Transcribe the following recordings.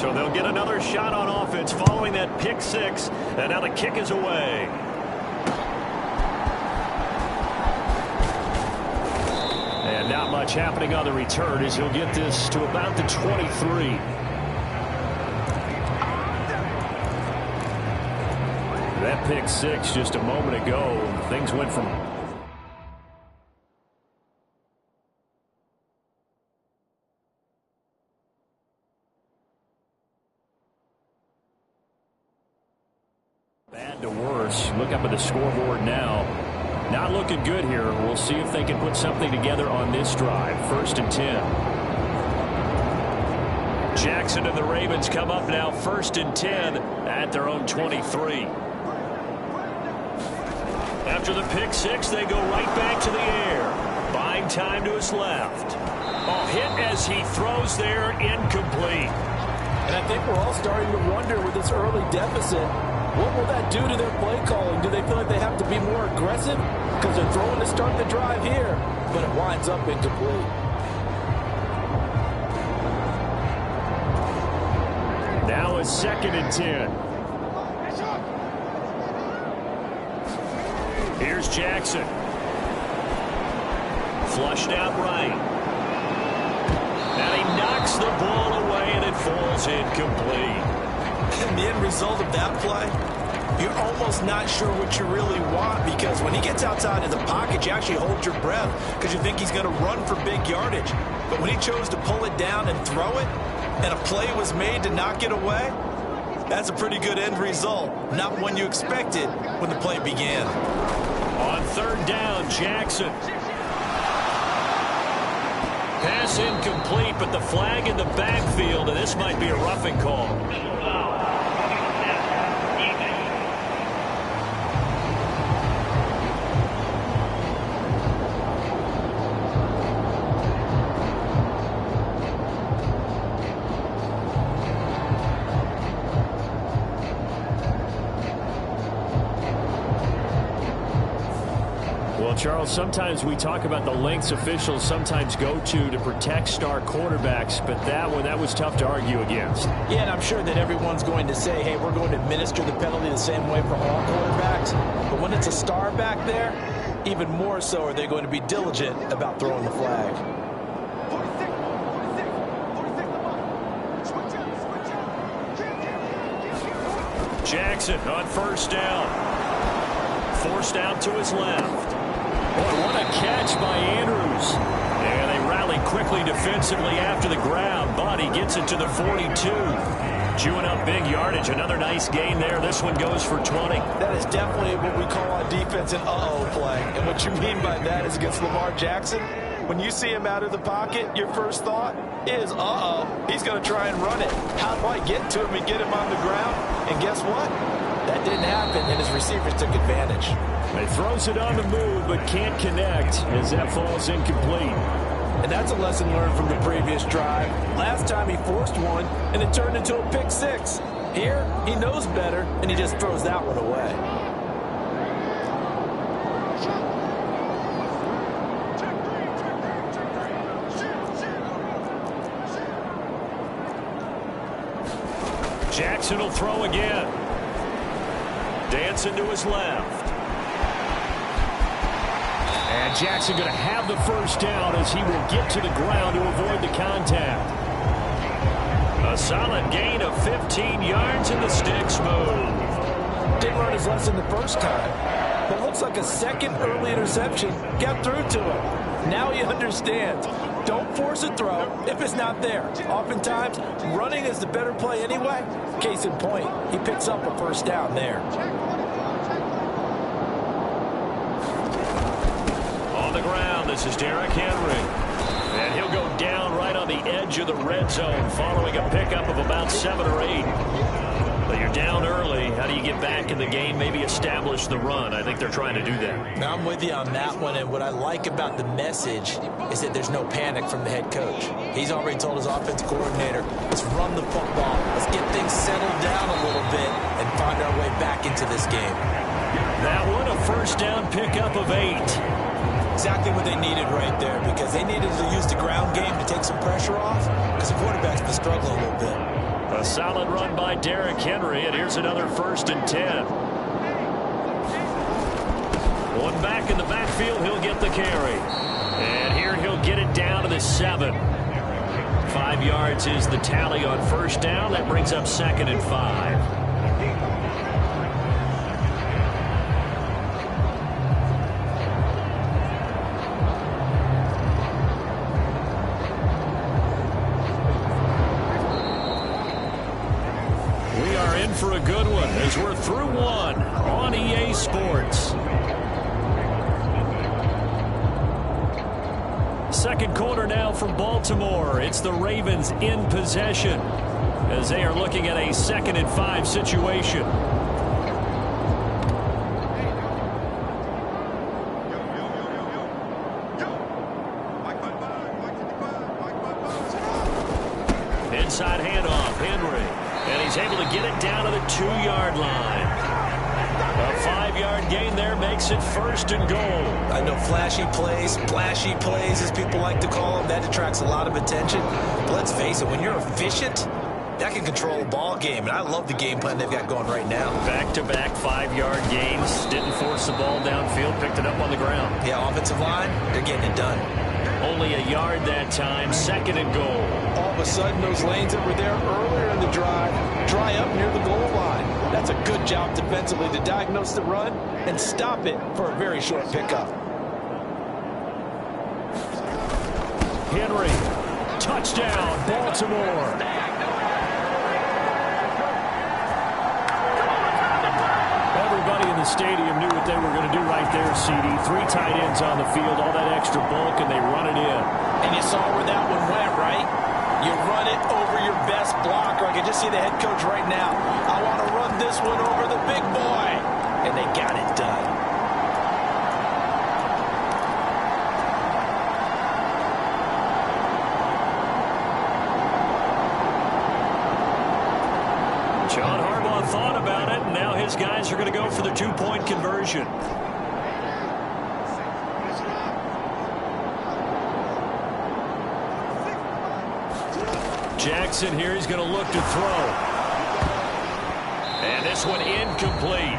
So they'll get another shot on offense following that pick six. And now the kick is away. And not much happening on the return as he'll get this to about the 23. That pick six just a moment ago. Things went from bad to worse. Look up at the scoreboard now. Not looking good here. We'll see if they can put something together on this drive. 1st and 10. Jackson and the Ravens come up now 1st and 10 at their own 23. After the pick six, they go right back to the air. Buying time to his left. Hit as he throws there, incomplete. And I think we're all starting to wonder with this early deficit, what will that do to their play calling? Do they feel like they have to be more aggressive? Because they're throwing to start the drive here, but it winds up incomplete. Now a 2nd and 10. Here's Jackson. Flushed out right. And he knocks the ball away, and it falls incomplete. And the end result of that play, you're almost not sure what you really want, because when he gets outside of the pocket, you actually hold your breath because you think he's going to run for big yardage. But when he chose to pull it down and throw it, and a play was made to knock it away, that's a pretty good end result. Not one you expected when the play began. On 3rd down, Jackson. Pass incomplete, but the flag in the backfield, and this might be a roughing call. Well, Charles, sometimes we talk about the lengths officials sometimes go to protect star quarterbacks, but that was tough to argue against. Yeah, and I'm sure that everyone's going to say, hey, we're going to administer the penalty the same way for all quarterbacks. But when it's a star back there, even more so are they going to be diligent about throwing the flag. Jackson on 1st down. Forced out to his left. Boy, what a catch by Andrews. And they rally quickly defensively after the grab, but he gets it to the 42. Chewing up big yardage. Another nice gain there. This one goes for 20. That is definitely what we call on defense an uh-oh play. And what you mean by that is against Lamar Jackson, when you see him out of the pocket, your first thought is, uh-oh, he's going to try and run it. How do I get to him and get him on the ground? And guess what? That didn't happen, and his receivers took advantage. He throws it on the move, but can't connect as that falls incomplete. And that's a lesson learned from the previous drive. Last time he forced one, and it turned into a pick six. Here, he knows better, and he just throws that one away. Jackson will throw again. Dancing to his left. And Jackson going to have the 1st down as he will get to the ground to avoid the contact. A solid gain of 15 yards and the sticks move. Didn't learn his lesson the first time, but looks like a second early interception got through to him. Now he understands. Don't force a throw if it's not there. Oftentimes, running is the better play anyway. Case in point, he picks up a 1st down there. On the ground, this is Derrick Henry. And he'll go down right on the edge of the red zone following a pickup of about 7 or 8. But you're down early. How do you get back in the game, maybe establish the run? I think they're trying to do that. Now, I'm with you on that one, and what I like about the message is that there's no panic from the head coach. He's already told his offensive coordinator, let's run the football. Let's get things settled down a little bit and find our way back into this game. That one, a 1st down pickup of 8. Exactly what they needed right there, because they needed to use the ground game to take some pressure off, because the quarterback's been struggling a little bit. A solid run by Derrick Henry, and here's another 1st and 10. One back in the backfield, he'll get the carry. And here he'll get it down to the 7. 5 yards is the tally on 1st down. That brings up 2nd and 5. For a good one as we're through one on EA Sports. Second quarter now from Baltimore. It's the Ravens in possession as they are looking at a 2nd and 5 situation. Inside handoff, Henry. And he's able to get it down to the 2-yard line. A 5-yard gain there makes it 1st and goal. I know flashy plays, as people like to call them, that attracts a lot of attention. But let's face it, when you're efficient, that can control a ball game. And I love the game plan they've got going right now. Back-to-back 5-yard gains. Didn't force the ball downfield, picked it up on the ground. Yeah, offensive line, they're getting it done. Only a yard that time, 2nd and goal. All of a sudden, those lanes that were there earlier in the drive dry up near the goal line. That's a good job defensively to diagnose the run and stop it for a very short pickup. Henry, touchdown, Baltimore. Everybody in the stadium knew what they were going to do right there, CD. 3 tight ends on the field, all that extra bulk, and they run it in. And you saw where that one went, right? You run it over your best blocker. I can just see the head coach right now. I want to run this one over the big boy. And they got it done. John Harbaugh thought about it, and now his guys are going to go for the 2-point conversion. Jackson here, he's going to look to throw. And this one incomplete.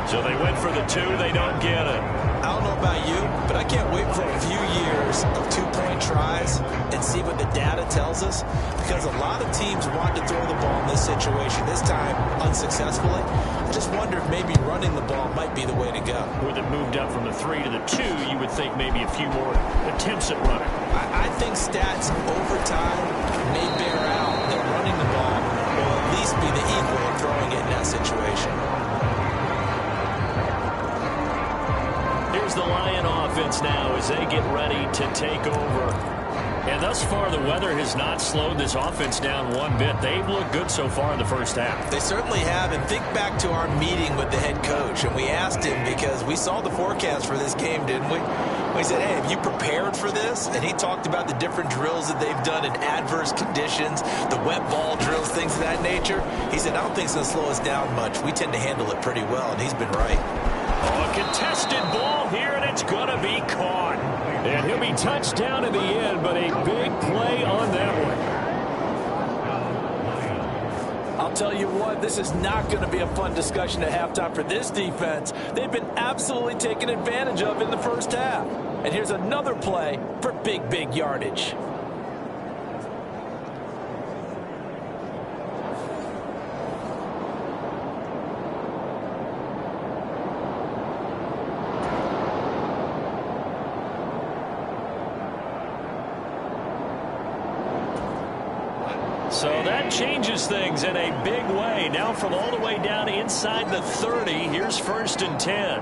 So they went for the 2, they don't get it. I don't know about you, but I can't wait for a few years of 2-point tries and see what the data tells us, because a lot of teams want to throw the ball in this situation, this time unsuccessfully. I just wonder if maybe running the ball might be the way to go. With it moved up from the 3 to the 2, you would think maybe a few more attempts at running. I think stats over time may bear out that running the ball will at least be the equal of throwing it in that situation. Here's the Lion offense now as they get ready to take over. And thus far, the weather has not slowed this offense down one bit. They've looked good so far in the first half. They certainly have. And think back to our meeting with the head coach. And we asked him, because we saw the forecast for this game, didn't we? We said, hey, have you prepared for this? And he talked about the different drills that they've done in adverse conditions, the wet ball drills, things of that nature. He said, I don't think it's going to slow us down much. We tend to handle it pretty well, and he's been right. Oh, a contested ball here, and it's going to be caught. And he'll be touched down in the end, but a big play on that one. I'll tell you what, this is not going to be a fun discussion at halftime for this defense. They've been absolutely taken advantage of in the first half. And here's another play for big yardage. So that changes things in a big way. Now from all the way down inside the 30, here's 1st and 10.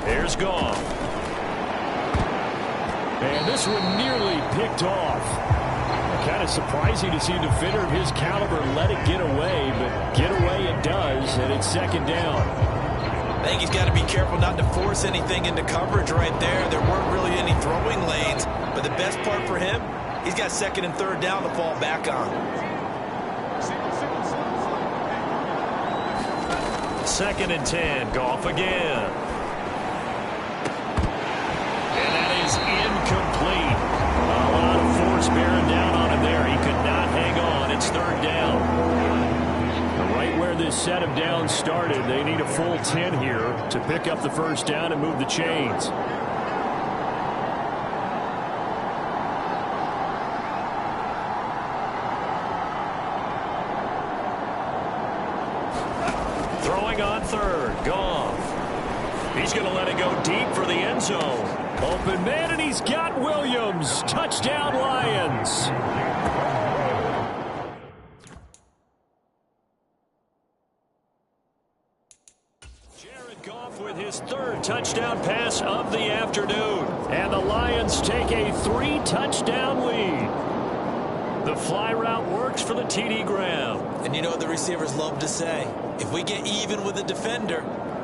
Here's Goff. And this one nearly picked off. Kind of surprising to see a defender of his caliber let it get away, but get away it does, and it's 2nd down. I think he's got to be careful not to force anything into coverage right there. There weren't really any throwing lanes, but the best part for him, he's got 2nd and 3rd down to fall back on. 2nd and 10. Goff again. And that is incomplete. A lot of force bearing down on him there. He could not hang on. It's 3rd down. Right where this set of downs started, they need a full 10 here to pick up the 1st down and move the chains. Throwing on 3rd, Goff. He's going to let it go deep for the end zone. Open man, and he's got Williams. Touchdown, Lions. Jared Goff with his 3rd touchdown pass of the afternoon. And the Lions take a 3-touchdown lead. The fly route works for the TD Graham. And you know what the receivers love to say? If we get even with the defender,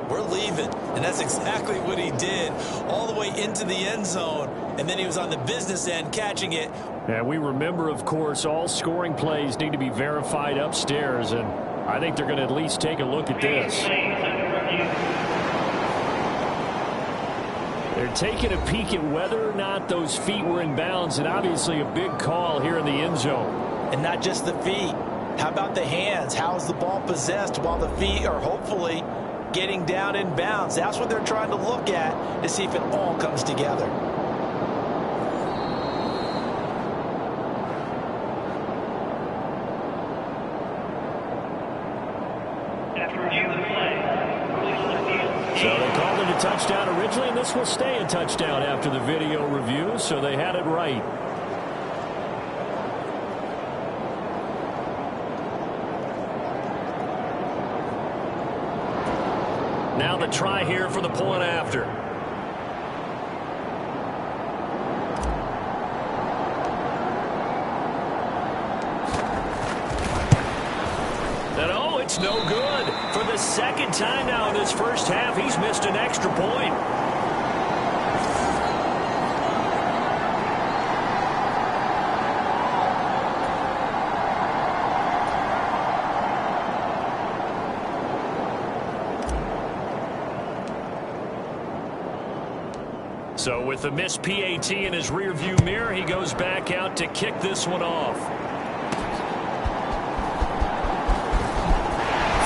we're leaving. And that's exactly what he did, all the way into the end zone. And then he was on the business end catching it. And we remember, of course, all scoring plays need to be verified upstairs. And I think they're going to at least take a look at this. They're taking a peek at whether or not those feet were in bounds, and obviously a big call here in the end zone. And not just the feet. How about the hands? How is the ball possessed while the feet are hopefully getting down in bounds? That's what they're trying to look at to see if it all comes together. So they called it a touchdown originally, and this will stay a touchdown after the video review, so they had it right. Now the try here for the point after. And oh, it's no good. For the 2nd time now in this 1st half, he's missed an extra point. So with the missed PAT in his rearview mirror, he goes back out to kick this one off.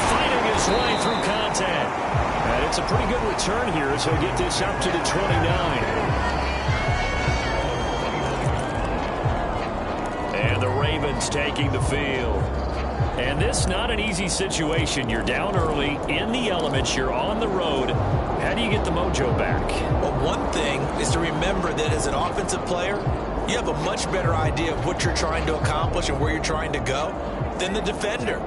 Fighting his way through contact. And it's a pretty good return here as he'll get this up to the 29. And the Ravens taking the field. And this not an easy situation. You're down early, in the elements, you're on the road. How do you get the mojo back? Well, one thing is to remember that as an offensive player, you have a much better idea of what you're trying to accomplish and where you're trying to go than the defender.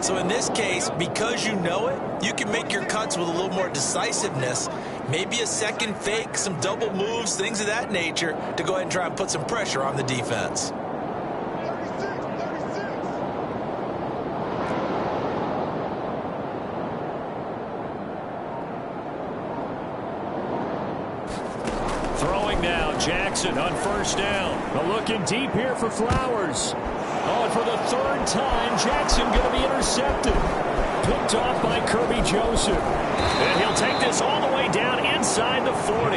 So in this case, because you know it, you can make your cuts with a little more decisiveness, maybe a second fake, some double moves, things of that nature, to go ahead and try and put some pressure on the defense. Jackson on 1st down. But looking deep here for Flowers. Oh, and for the 3rd time, Jackson going to be intercepted. Picked off by Kirby Joseph. And he'll take this all the way down inside the 40.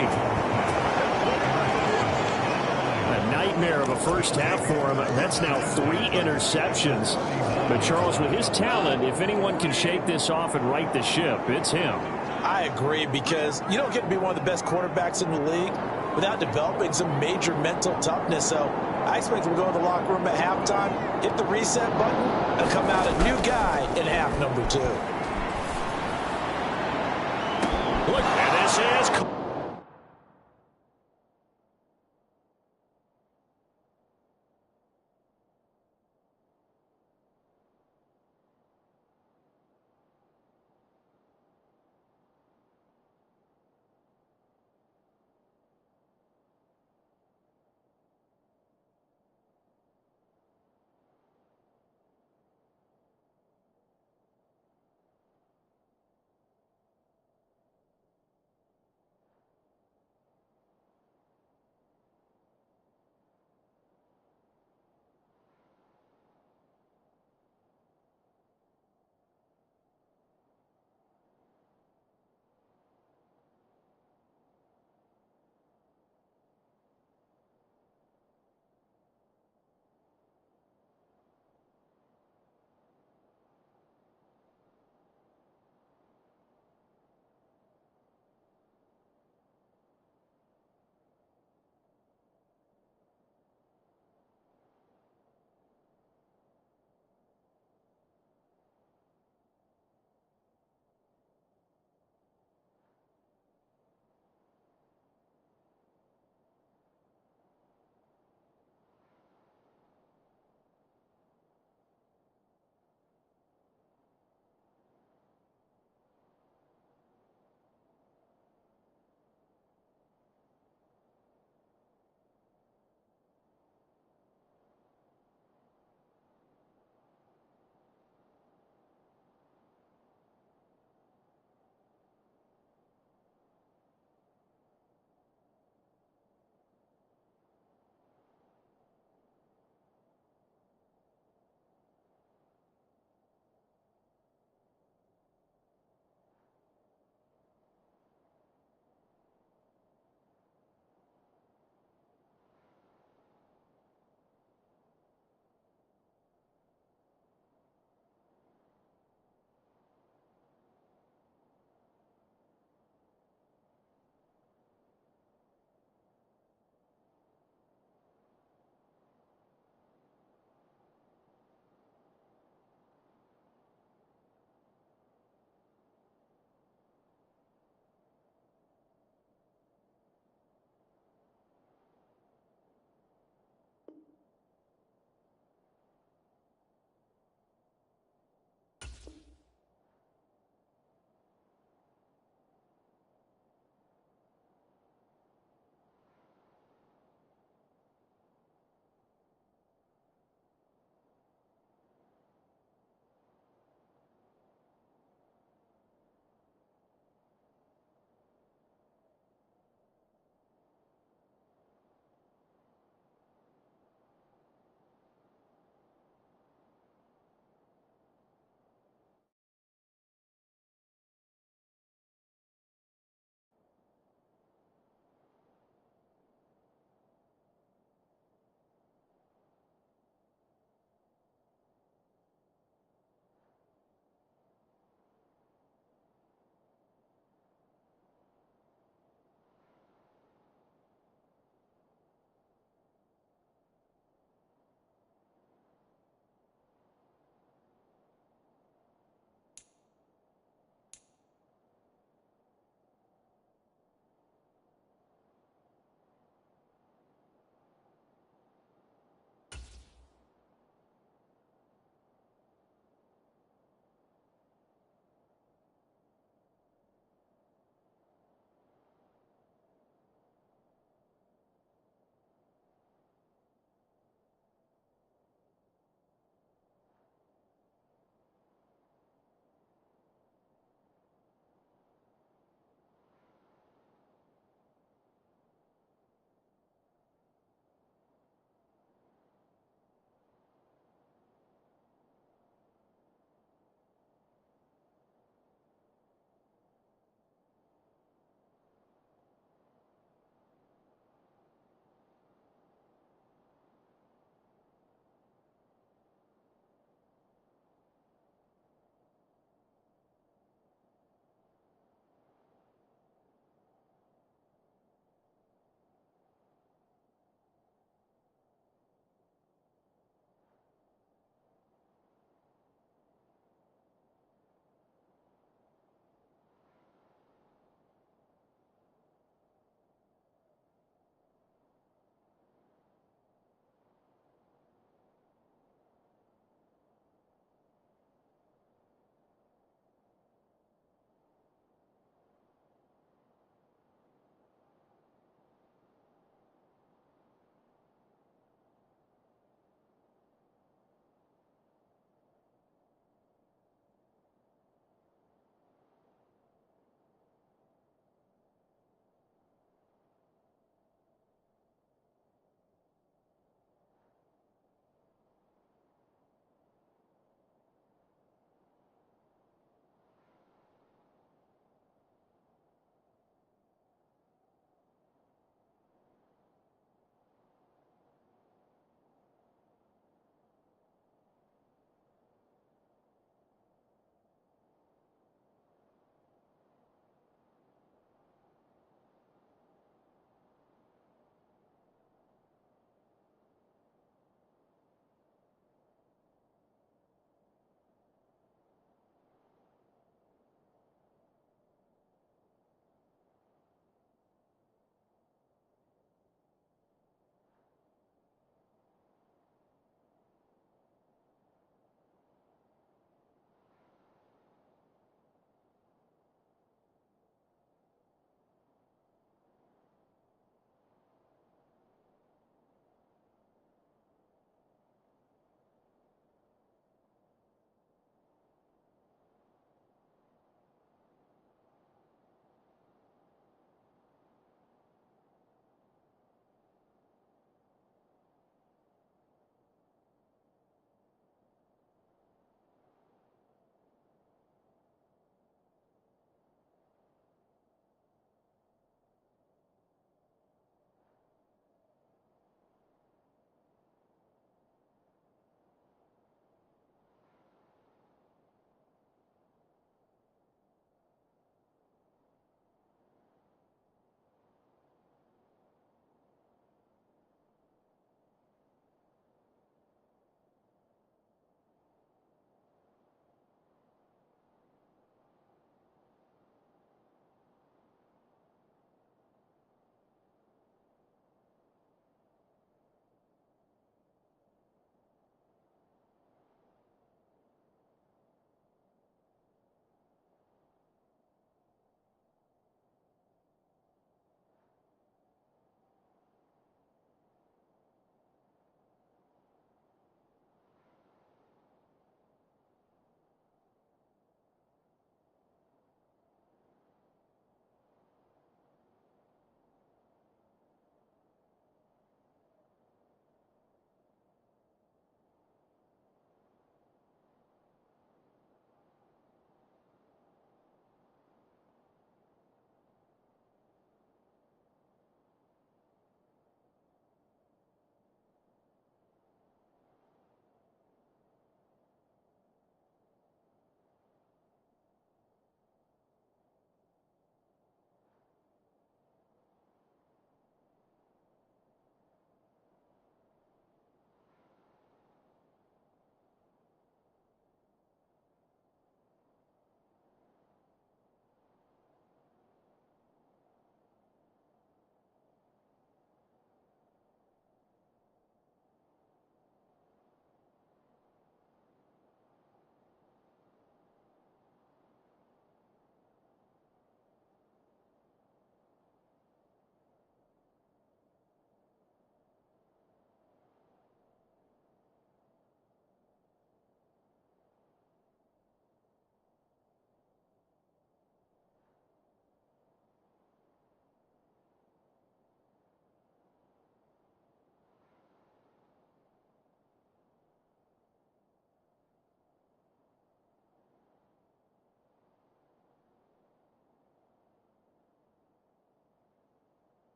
A nightmare of a 1st half for him. That's now 3 interceptions. But Charles, with his talent, if anyone can shake this off and right the ship, it's him. I agree, because you don't get to be one of the best quarterbacks in the league without developing some major mental toughness. So I expect him to go in the locker room at halftime, hit the reset button, and come out a new guy in half number 2. Look, and this is...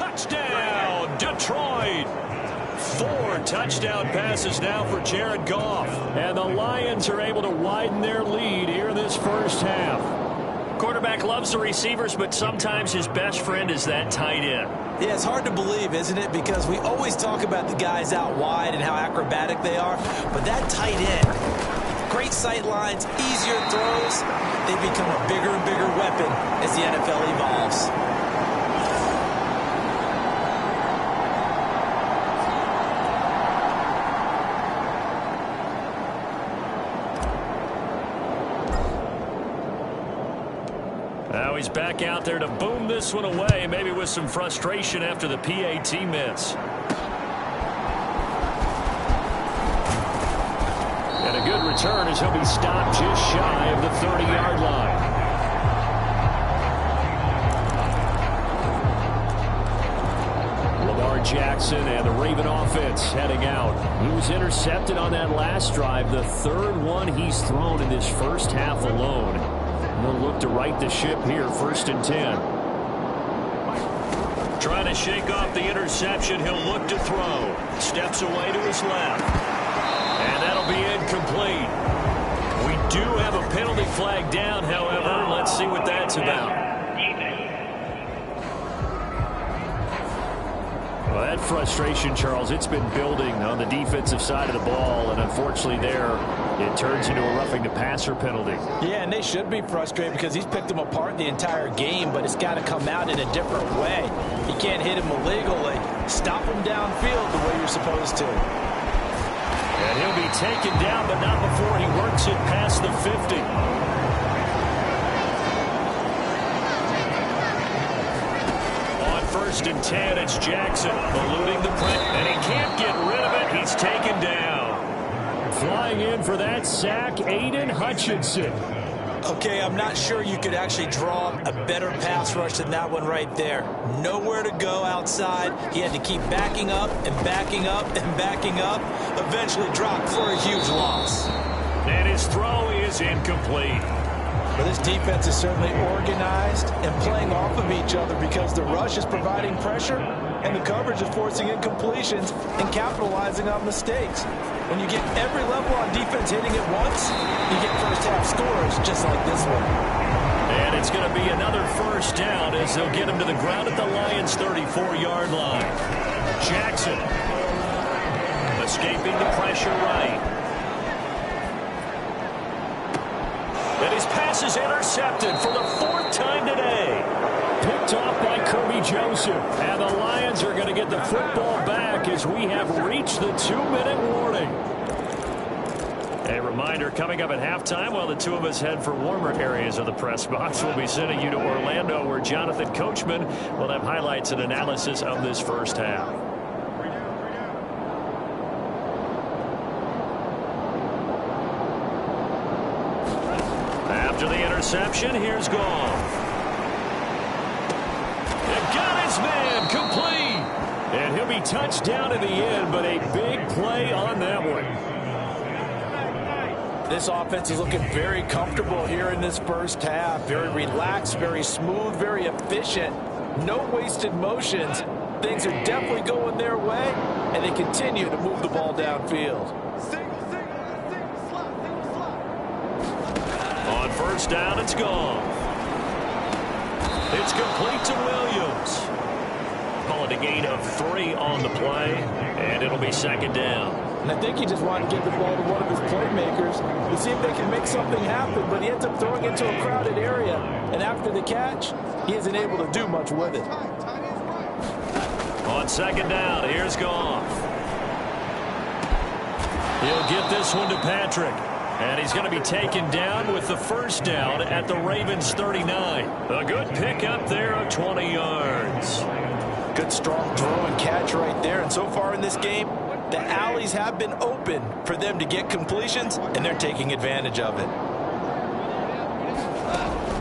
Touchdown, Detroit! 4 touchdown passes now for Jared Goff. And the Lions are able to widen their lead here in this first half. Quarterback loves the receivers, but sometimes his best friend is that tight end. Yeah, it's hard to believe, isn't it? Because we always talk about the guys out wide and how acrobatic they are. But that tight end, great sight lines, easier throws, they become a bigger and bigger weapon as the NFL evolves. Now he's back out there to boom this one away, maybe with some frustration after the PAT miss. And a good return as he'll be stopped just shy of the 30-yard line. Lamar Jackson and the Raven offense heading out. He was intercepted on that last drive, the third one he's thrown in this first half alone. They'll look to right the ship here, 1st and 10. Trying to shake off the interception. He'll look to throw. Steps away to his left. And that'll be incomplete. We do have a penalty flag down, however. Let's see what that's about. Well, that frustration, Charles, it's been building on the defensive side of the ball, and unfortunately there, it turns into a roughing the passer penalty. Yeah, and they should be frustrated because he's picked them apart the entire game, but it's got to come out in a different way. You can't hit him illegally. Stop him downfield the way you're supposed to. And he'll be taken down, but not before he works it past the 50. On 1st and 10, it's Jackson eluding the press, and he can't get rid of it. He's taken down. Flying in for that sack, Aiden Hutchinson. Okay, I'm not sure you could actually draw a better pass rush than that one right there. Nowhere to go outside. He had to keep backing up and backing up and backing up. Eventually dropped for a huge loss. And his throw is incomplete. Well, this defense is certainly organized and playing off of each other because the rush is providing pressure and the coverage is forcing incompletions and capitalizing on mistakes. When you get every level on defense hitting it once, you get first-half scores just like this one. And it's going to be another first down as they'll get him to the ground at the Lions' 34-yard line. Jackson escaping the pressure right. And his pass is intercepted for the 4th time today. Picked off by Kirby Joseph. And the Lions are going to get the football back as we have reached the 2-minute warning. A reminder, coming up at halftime, while the two of us head for warmer areas of the press box, we'll be sending you to Orlando, where Jonathan Coachman will have highlights and analysis of this first half. After the interception, here's Goff. They've got his man complete. And he'll be touched down in the end, but a big play on that one. This offense is looking very comfortable here in this first half. Very relaxed, very smooth, very efficient. No wasted motions. Things are definitely going their way, and they continue to move the ball downfield. On 1st down, it's gone. It's complete to Williams. Call it a gain of 3 on the play, and it'll be 2nd down. And I think he just wanted to give the ball to one of his playmakers to see if they can make something happen, but he ends up throwing it to a crowded area. And after the catch, he isn't able to do much with it. On 2nd down, here's Goff. He'll get this one to Patrick. And he's going to be taken down with the 1st down at the Ravens' 39. A good pickup there of 20 yards. Good strong throw and catch right there. And so far in this game, the alleys have been open for them to get completions, and they're taking advantage of it.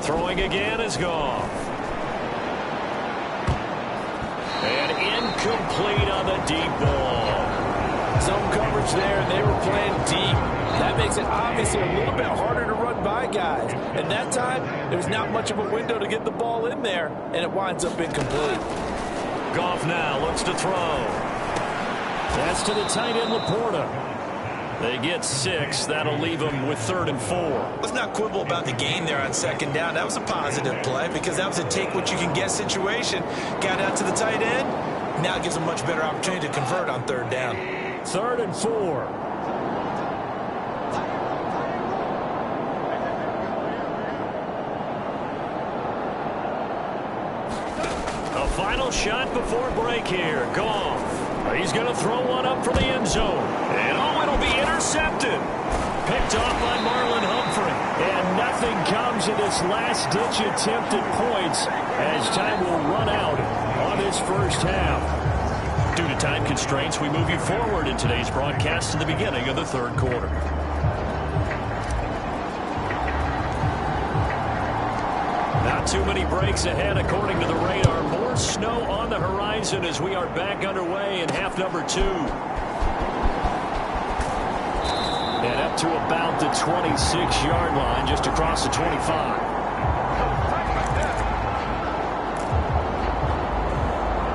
Throwing again is Goff. And incomplete on the deep ball. Zone coverage there, and they were playing deep. That makes it obviously a little bit harder to run by guys. And that time, there's not much of a window to get the ball in there, and it winds up incomplete. Goff now looks to throw. That's to the tight end, Laporta. They get 6. That'll leave them with 3rd and 4. Let's not quibble about the gain there on 2nd down. That was a positive play because that was a take-what-you-can-get situation. Got out to the tight end. Now it gives them a much better opportunity to convert on 3rd down. 3rd and 4. A final shot before break here. Goff. He's going to throw one up for the end zone. And it'll be intercepted. Picked off by Marlon Humphrey. And nothing comes of this last-ditch attempt at points as time will run out on this first half. Due to time constraints, we move you forward in today's broadcast to the beginning of the 3rd quarter. Not too many breaks ahead according to the radar. More snow on the horizon as we are back underway in half number 2. And up to about the 26-yard line, just across the 25.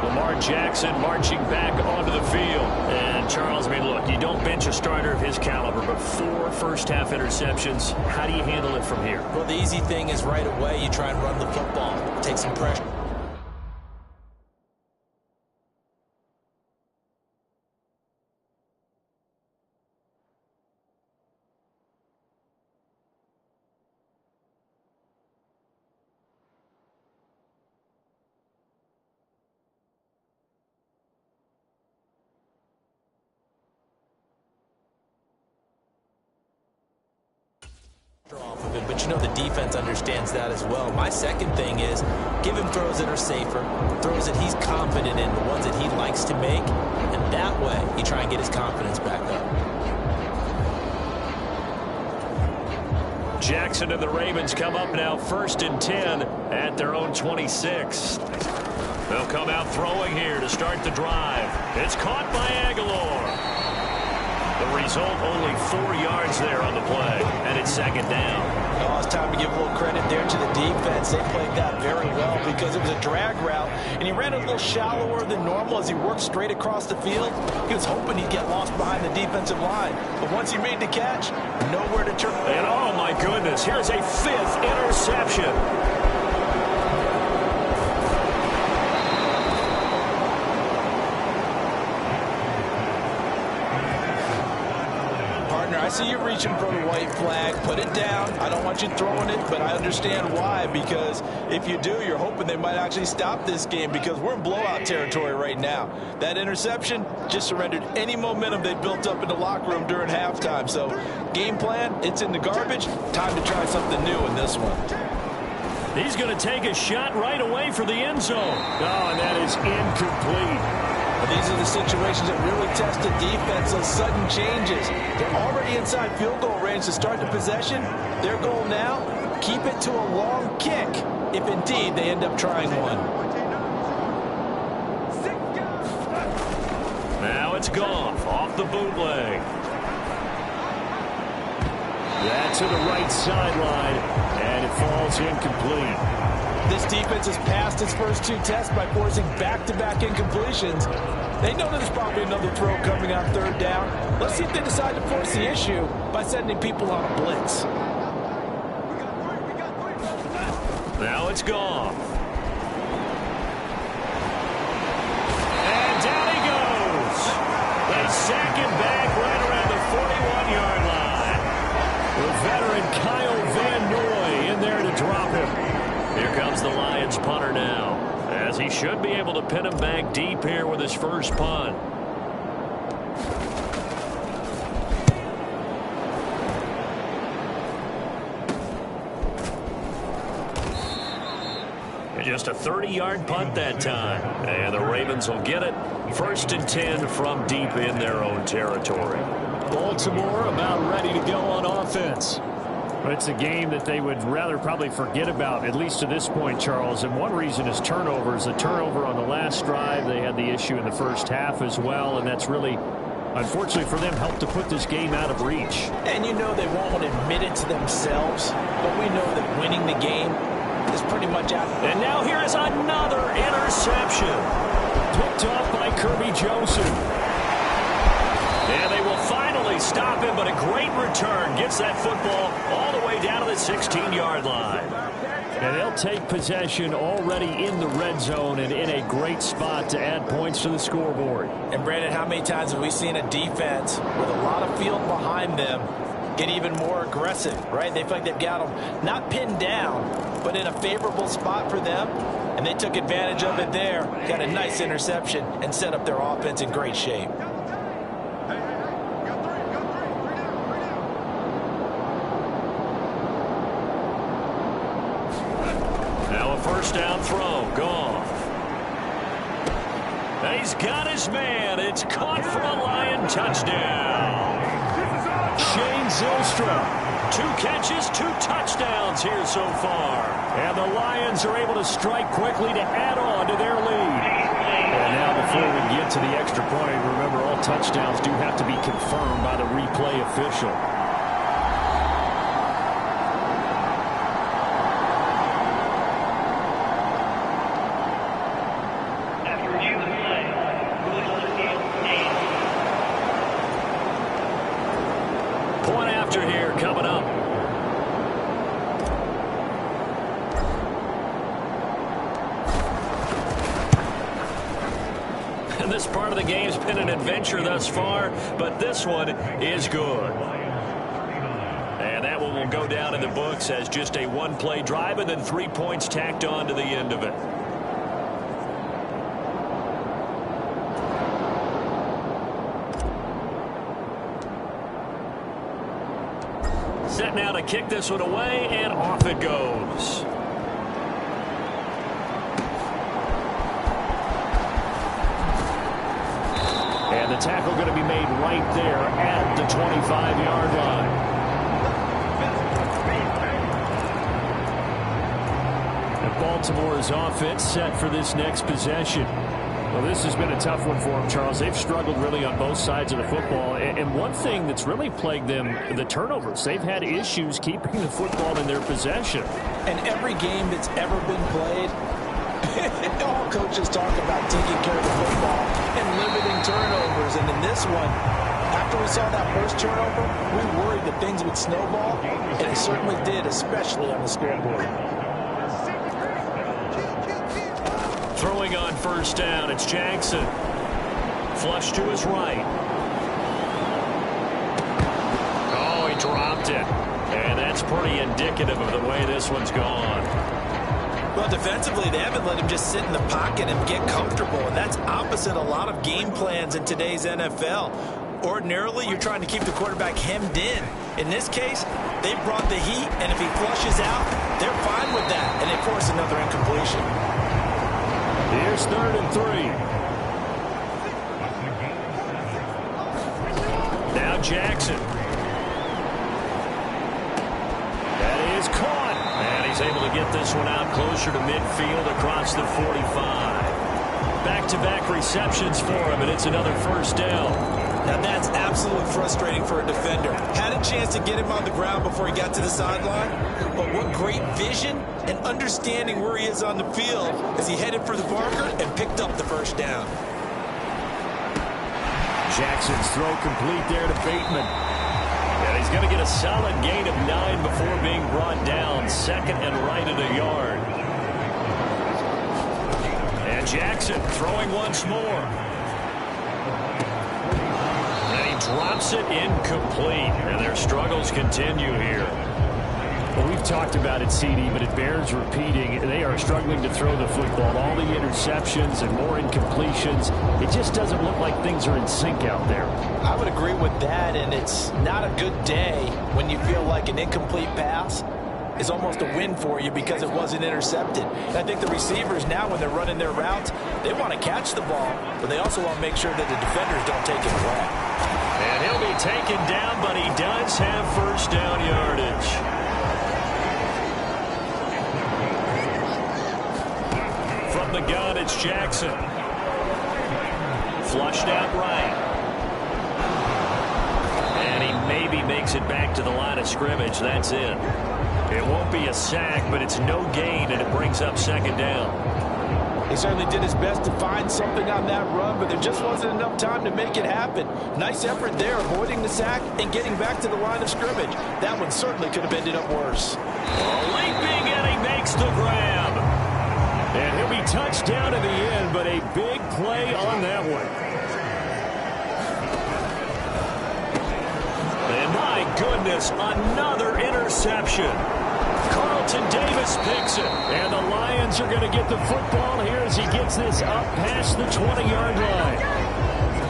Lamar Jackson marching back onto the field. And Charles, I mean, look, you don't bench a starter of his caliber, but 4 first-half interceptions. How do you handle it from here? Well, the easy thing is right away you try and run the football, take some pressure. Off of it, but you know the defense understands that as well. My second thing is give him throws that are safer, throws that he's confident in, the ones that he likes to make, and that way you try and get his confidence back up. Jackson and the Ravens come up now 1st and 10 at their own 26. They'll come out throwing here to start the drive. It's caught by Aguilar. The result, only 4 yards there on the play, and it's 2nd down. Oh, it's time to give a little credit there to the defense. They played that very well because it was a drag route, and he ran a little shallower than normal as he worked straight across the field. He was hoping he'd get lost behind the defensive line, but once he made the catch, nowhere to turn. And oh my goodness, here's a 5th interception. I see you reaching for the white flag. Put it down. I don't want you throwing it, but I understand why, because if you do, you're hoping they might actually stop this game because we're in blowout territory right now. That interception just surrendered any momentum they built up in the locker room during halftime. So game plan, it's in the garbage. Time to try something new in this one. He's going to take a shot right away for the end zone. Oh, and that is incomplete. These are the situations that really test the defense, those sudden changes. They're already inside field goal range to start the possession. Their goal now, keep it to a long kick, if indeed they end up trying one. Now it's Goff off the bootleg. That to the right sideline, and it falls incomplete. This defense has passed its first 2 tests by forcing back-to-back incompletions. They know there's probably another throw coming on 3rd down. Let's see if they decide to force the issue by sending people on a blitz. Now it's Goff. And down he goes. They sack him back right around the 41-yard line. The veteran Kyle Van Noy in there to drop him. Here comes the Lions punter now, as he should be able to pin him back deep here with his first punt. And just a 30-yard punt that time, and the Ravens will get it. 1st and 10 from deep in their own territory. Baltimore about ready to go on offense. But it's a game that they would rather probably forget about, at least to this point, Charles. And one reason is turnovers. The turnover on the last drive, they had the issue in the first half as well, and that's really, unfortunately for them, helped to put this game out of reach. And you know they won't admit it to themselves, but we know that winning the game is pretty much out. And now here is another interception. Picked off by Kirby Joseph. And they will finally stop him, but a great return gets that football all the way down to the 16-yard line. And they'll take possession already in the red zone and in a great spot to add points to the scoreboard. And Brandon, how many times have we seen a defense with a lot of field behind them get even more aggressive, right? They feel like they've got them not pinned down, but in a favorable spot for them. And they took advantage of it there, got a nice interception, and set up their offense in great shape. Now a first down throw, Goff. He's got his man. It's caught for a Lion touchdown. Shane Zylstra, 2 catches, 2 touchdowns here so far. And the Lions are able to strike quickly to add on to their lead. And now before we get to the extra point, remember all touchdowns do have to be confirmed by the replay official. Point after here coming up. And this part of the game's been an adventure thus far, but this one is good. And that one will go down in the books as just a one-play drive and then 3 points tacked on to the end of it. Set now to kick this one away, and off it goes. And the tackle going to be made right there at the 25-yard line. And Baltimore's offense set for this next possession. Well, this has been a tough one for them, Charles. They've struggled really on both sides of the football. And one thing that's really plagued them, the turnovers. They've had issues keeping the football in their possession. And every game that's ever been played, all coaches talk about taking care of the football and limiting turnovers. And in this one, after we saw that first turnover, we worried that things would snowball, and it certainly did, especially on the scoreboard. Throwing on first down, it's Jackson. Flush to his right. Oh, he dropped it. And that's pretty indicative of the way this one's gone. Well, defensively, they haven't let him just sit in the pocket and get comfortable, and that's opposite a lot of game plans in today's NFL. Ordinarily, you're trying to keep the quarterback hemmed in. In this case, they brought the heat, and if he flushes out, they're fine with that, and they force another incompletion. Here's 3rd and 3. Now Jackson. That is caught. And he's able to get this one out closer to midfield across the 45. Back-to-back receptions for him, and it's another first down. Now that's absolutely frustrating for a defender. Had a chance to get him on the ground before he got to the sideline, but what great vision and understanding where he is on the field as he headed for the marker and picked up the first down. Jackson's throw complete there to Bateman. And he's going to get a solid gain of 9 before being brought down. 2nd and right at a yard. And Jackson throwing once more. Drops it incomplete, and their struggles continue here. Well, we've talked about it, CD, but it bears repeating. They are struggling to throw the football. All the interceptions and more incompletions. It just doesn't look like things are in sync out there. I would agree with that, and it's not a good day when you feel like an incomplete pass is almost a win for you because it wasn't intercepted. And I think the receivers now, when they're running their routes, they want to catch the ball, but they also want to make sure that the defenders don't take it away. And he'll be taken down, but he does have first down yardage. From the gun, it's Jackson. Flushed out right. And he maybe makes it back to the line of scrimmage. That's it. It won't be a sack, but it's no gain, and it brings up 2nd down. He certainly did his best to find something on that run, but there just wasn't enough time to make it happen. Nice effort there, avoiding the sack and getting back to the line of scrimmage. That one certainly could have ended up worse. Leaping, and he makes the grab. And he'll be touched down in the end, but a big play on that one. And my goodness, another interception. Carlton Davis picks it. And the Lions are going to get the football here as he gets this up past the 20-yard line.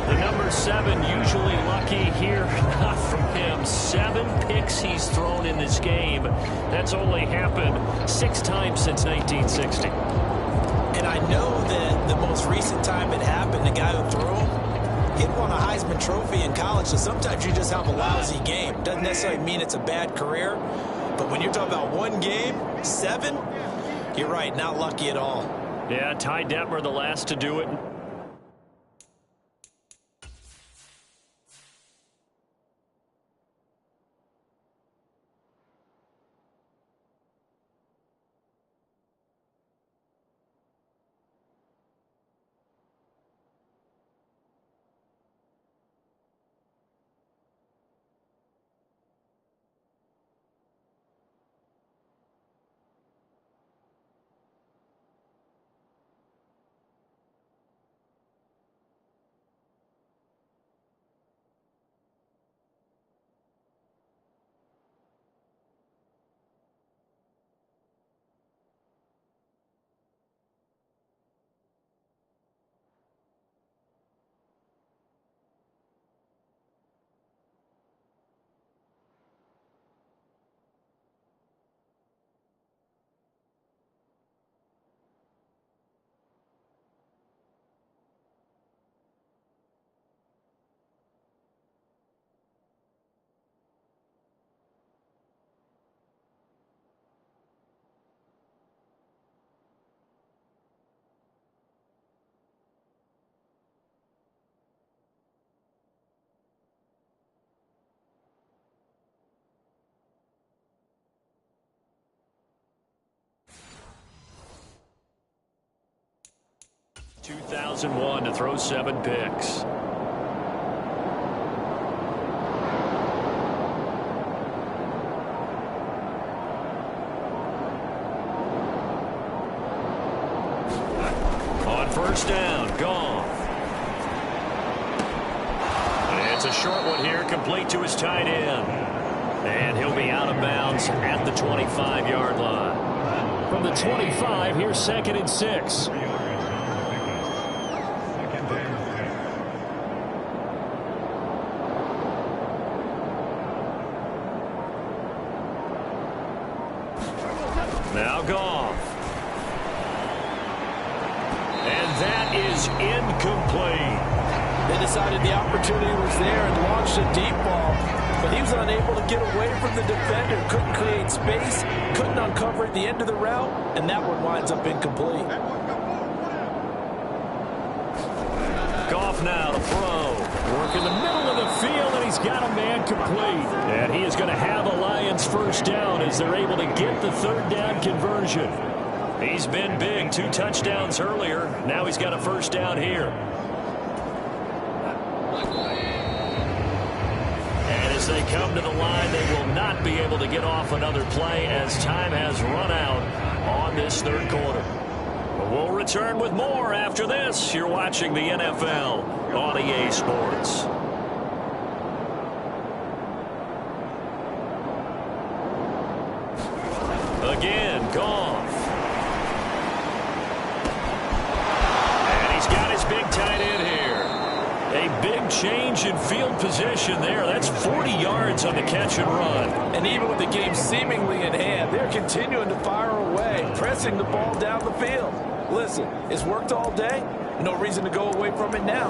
The number 7 usually lucky here. Not from him. 7 picks he's thrown in this game. That's only happened 6 times since 1960. And I know that the most recent time it happened, the guy who threw him, he'd won a Heisman Trophy in college, so sometimes you just have a lousy game. Doesn't necessarily mean it's a bad career, but when you're talking about one game, 7, you're right, not lucky at all. Yeah, Ty Detmer the last to do it. ...2001 to throw 7 picks. On first down, Goff. It's a short one here, complete to his tight end. And he'll be out of bounds at the 25-yard line. From the 25, here's 2nd and 6. Now Goff. And that is incomplete. They decided the opportunity was there and launched a deep ball, but he was unable to get away from the defender, couldn't create space, couldn't uncover at the end of the route, and that one winds up incomplete. Goff now to throw. Work in the middle of the field, and he's got a man complete. And he is going to have a Lions first down as they're able to get the 3rd down conversion. He's been big, 2 touchdowns earlier. Now he's got a first down here. And as they come to the line, they will not be able to get off another play as time has run out on this 3rd quarter. We'll return with more after this. You're watching the NFL on EA Sports. Again, Goff. And he's got his big tight end here. A big change in field position there. That's 40 yards on the catch and run. And even with the game seemingly in hand, they're continuing to fire away, pressing the ball down the field. Listen, it's worked all day. No reason to go away from it now.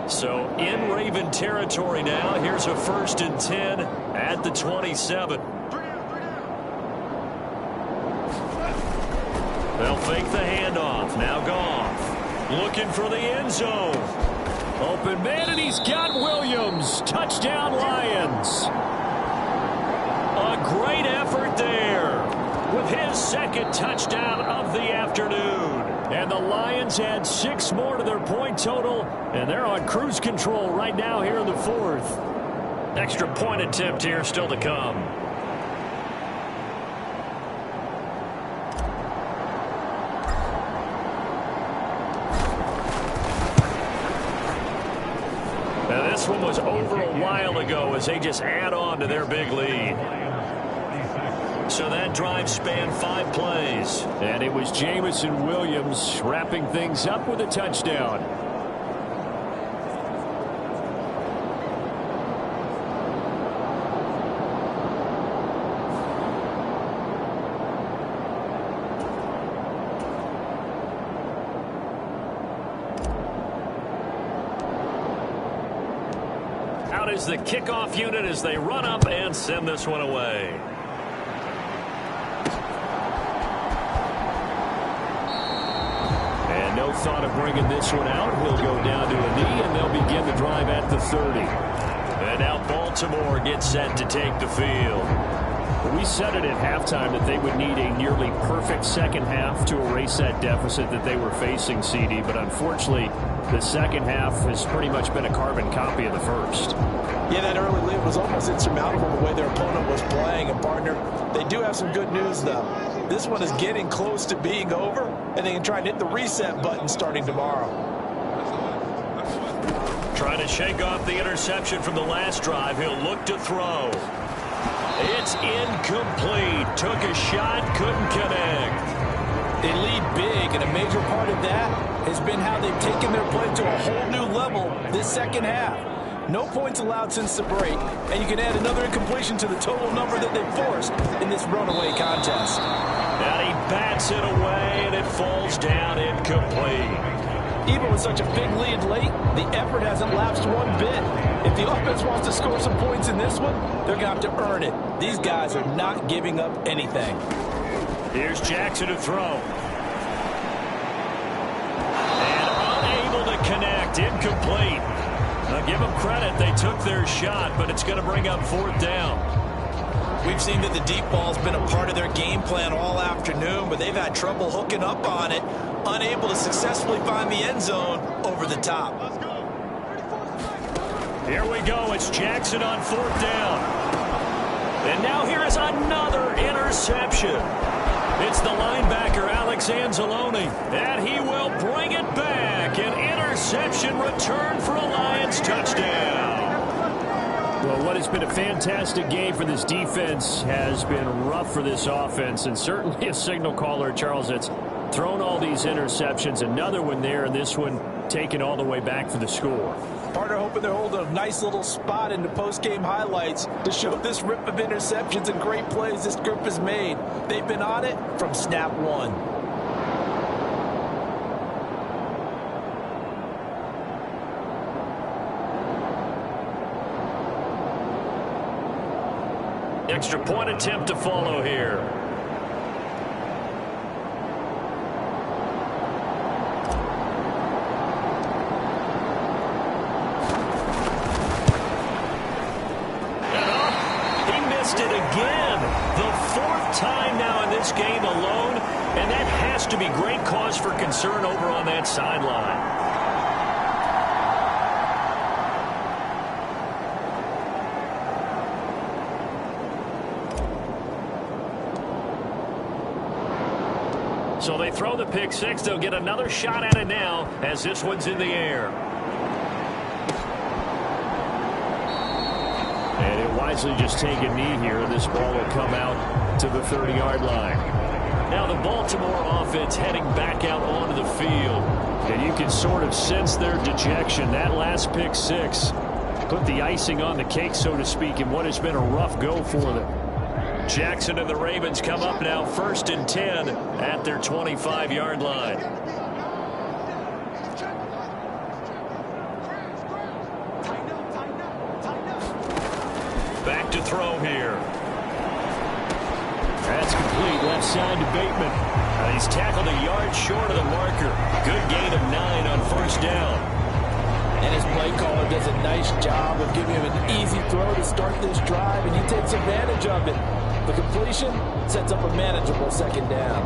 So in Raven territory now. Here's a 1st and 10 at the 27. They'll fake the handoff. Now Goff looking for the end zone. Open man, and he's got Williams. Touchdown, Lions. A great effort there with his second touchdown of the afternoon. And the Lions add 6 more to their point total, and they're on cruise control right now here in the fourth. Extra point attempt here still to come. Now this one was over a while ago as they just add on to their big lead. So that drive spanned 5 plays. And it was Jamison Williams wrapping things up with a touchdown. Out is the kickoff unit as they run up and send this one away. No thought of bringing this one out. He'll go down to a knee, and they'll begin the drive at the 30. And now Baltimore gets set to take the field. We said it at halftime that they would need a nearly perfect second half to erase that deficit that they were facing, CD. But unfortunately, the second half has pretty much been a carbon copy of the first. Yeah, that early lead was almost insurmountable the way their opponent was playing. And, partner, they do have some good news, though. This one is getting close to being over, and they can try and hit the reset button starting tomorrow. Trying to shake off the interception from the last drive. He'll look to throw. It's incomplete. Took a shot, couldn't connect. They lead big, and a major part of that has been how they've taken their play to a whole new level this second half. No points allowed since the break, and you can add another incompletion to the total number that they've forced in this runaway contest. And he bats it away, and it falls down incomplete. Even with such a big lead late, the effort hasn't lapsed one bit. If the offense wants to score some points in this one, they're going to have to earn it. These guys are not giving up anything. Here's Jackson to throw. And unable to connect, incomplete. Now give them credit, they took their shot, but it's going to bring up 4th down. We've seen that the deep ball's been a part of their game plan all afternoon, but they've had trouble hooking up on it, unable to successfully find the end zone over the top. Here we go, it's Jackson on 4th down. And now here is another interception. It's the linebacker, Alex Anzalone, and he will bring it back. An interception return for a Lions touchdown. Well, what has been a fantastic game for this defense has been rough for this offense, and certainly a signal caller, Charles, that's thrown all these interceptions. Another one there, and this one taken all the way back for the score. Partner hoping they're holding a nice little spot in the post-game highlights to show this rip of interceptions and great plays this group has made. They've been on it from snap one. Extra point attempt to follow here. Again, the 4th time now in this game alone, and that has to be great cause for concern over on that sideline. So they throw the pick 6. They'll get another shot at it now as this one's in the air. And he'll wisely just take a knee here. This ball will come out to the 30-yard line. Now the Baltimore offense heading back out onto the field. And you can sort of sense their dejection. That last pick 6 put the icing on the cake, so to speak, in what has been a rough go for them. Jackson and the Ravens come up now 1st and 10 at their 25-yard line. Back to throw here. That's complete. Left side to Bateman. He's tackled a yard short of the marker. Good gain of 9 on 1st down. And his play caller does a nice job of giving him an easy throw to start this drive, and he takes advantage of it. The completion sets up a manageable second down.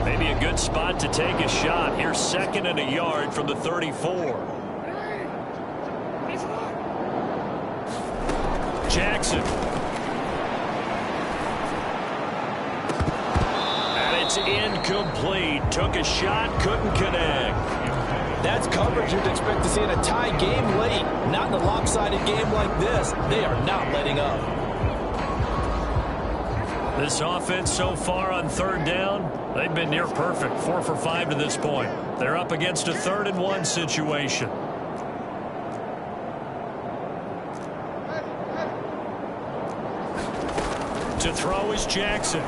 Maybe a good spot to take a shot. Here's 2nd and a yard from the 34. Jackson. And it's incomplete. Took a shot, couldn't connect. That's coverage you'd expect to see in a tie game late. Not in a lopsided game like this. They are not letting up. This offense so far on 3rd down, they've been near perfect. 4 for 5 to this point. They're up against a 3rd and 1 situation. To throw is Jackson.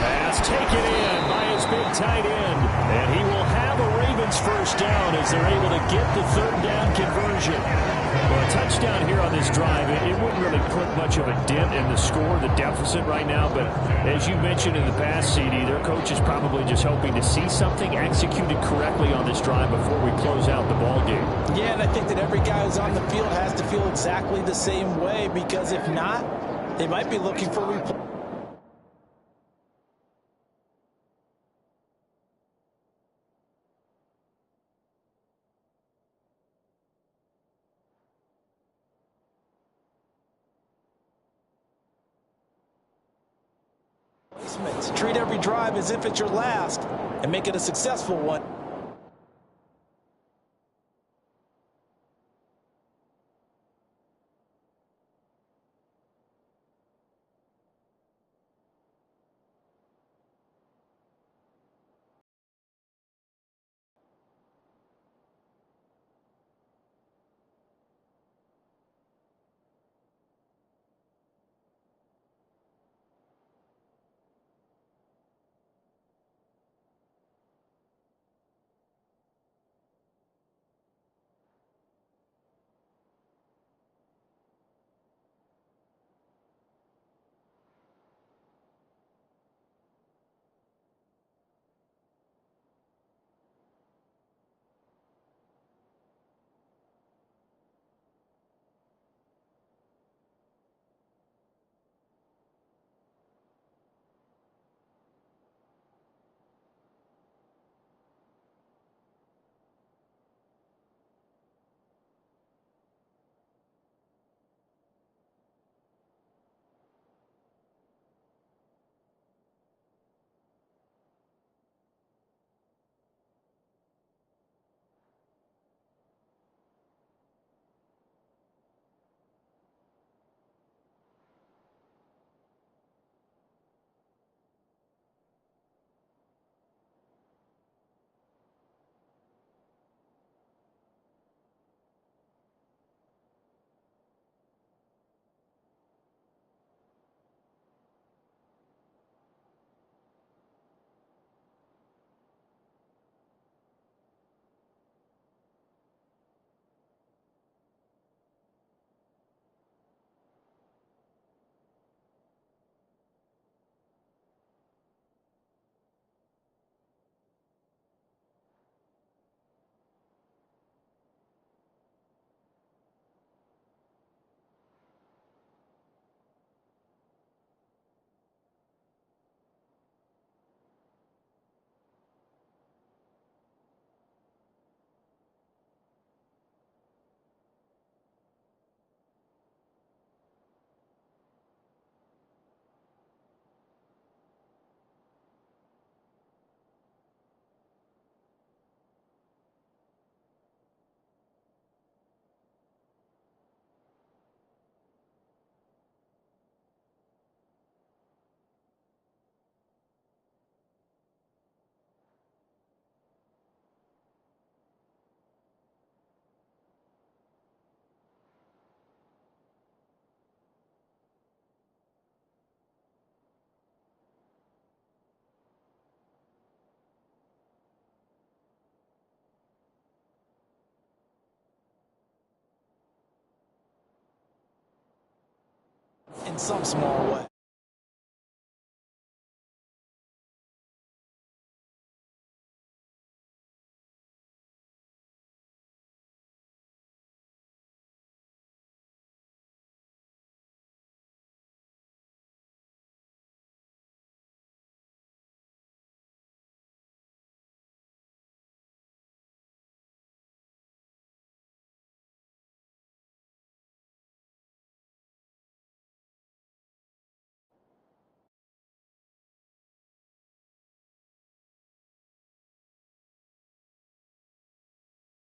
Pass taken in by his big tight end. And he will have a Ravens first down as they're able to get the 3rd down conversion. Well, a touchdown here on this drive, it wouldn't really put much of a dent in the score, the deficit right now. But as you mentioned in the past, CD, their coach is probably just hoping to see something executed correctly on this drive before we close out the ball game. Yeah, and I think that every guy who's on the field has to feel exactly the same way, because if not, they might be looking for replay. Treat every drive as if it's your last and make it a successful one. some small way.